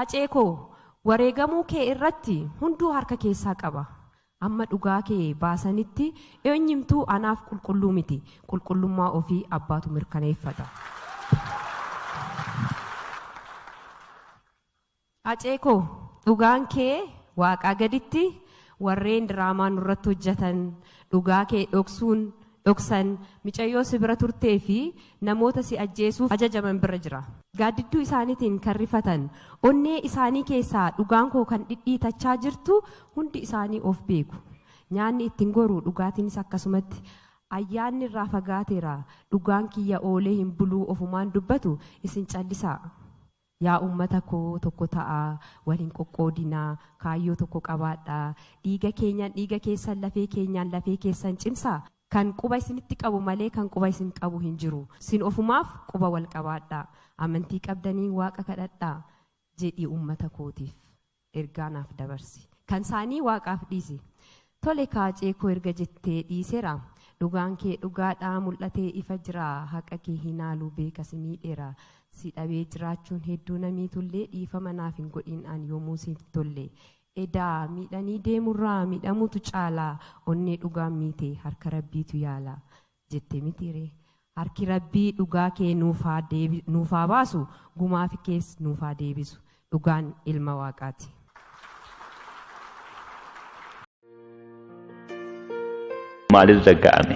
Aceekoo wareegamuu kee irratti hunduu harka keessaa qaba. Amma dhugaa kee baasanitti eenyumtuu anaaf qulqulluu miti. Qulqullummaa ofii abbaatu mirkaneeffata. Aceekoo dhugaan kee waaqaa gaditti warreen diraamaa nurratti hojjetan dhugaa kee dhoksan micayyoo si bira turtee fi namoota si ajjeesuuf ajajaman bira jira. Gaaddidduu isaaniitiin kan rifatan onnee isaanii keessaa dhugaan koo kan dhidhiitachaa jirtu hundi isaanii of beeku. Nyaanni ittiin goruu dhugaatiinis akkasumatti ayyaanni irraa fagaateera dhugaan kiyya oolee hin buluu ofumaan dubbatu isin callisaa. Yaa ummata koo tokko ta'a waliin qoqqoodinaa kaayyoo tokko qabaadhaa dhiiga keenyaan dhiiga keessan lafee keenyaan lafee keessan cimsaa. Kan quba isinitti qabu malee kan quba isin qabu hin jiru. Sin ofumaaf quba wal qabaadhaa. Amantii qabdanii waaqa kadhadhaa jedhii ummata kootiif ergaanaaf dabarsi. Kan isaanii waaqaaf dhiisi. Tole Aceekoo erga jettee dhiiseera. Dhugaan kee dhugaadhaa mul'atee ifa jira. Haqa kee hinaaluu beeka si miidheera. Si dhabee jiraachuun hedduu namiitullee dhiifama naaf hin godhin an yoomuu siif tolle. Edaa miidhanii deemurraa miidhamuutu caalaa onnee dhugaan miite harka rabbiitu yaala jette mitiire. Harki rabbii dhugaa kee nuufaa baasu gumaaf kees nuufaa deebisu dhugaan ilma waaqaati. Maaliif dagga'ame?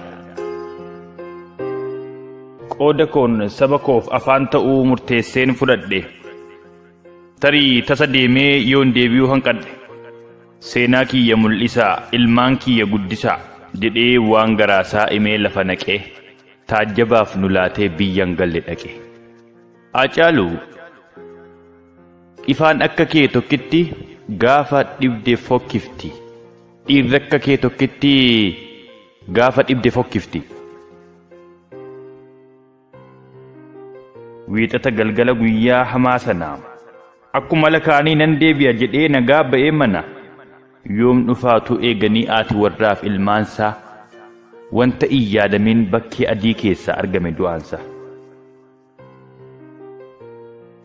Qooda koon saba koof afaan ta'uu murteesseen fudhadhe. Tarii tasa deemee yoon deebi'uu hanqadhe. Seenaa kiyya mul'isaa ilmaan kiyya guddisaa jedhee waan garaasaa himee lafa naqee taajjabaaf nu laatee biyyan galle dhaqe. Hacaaluu ifaan akka kee tokkitti gaafa dhibde fokkifti. Dhiirri akka kee tokkitti gaafa dhibde fokkifti. Wiixata galgala guyyaa hamaa sanaa akkuma lakaanii nan deebi'a jedhee nagaa ba'ee mana. Yoom dhufaatu eeganii aati warraaf ilmaansaa wanta hin yaadamin bakkee adii keessa argame du'aansa.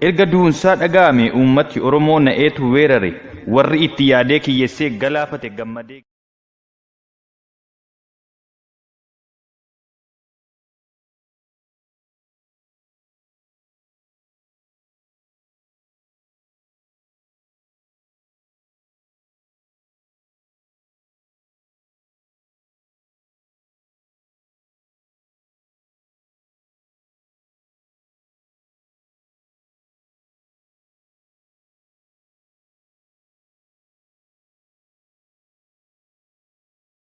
Erga du'unsaa dhaga'ame uummati Oromoo na'eetu weerare warri itti yaadee kiyyessee galaafate gammadee.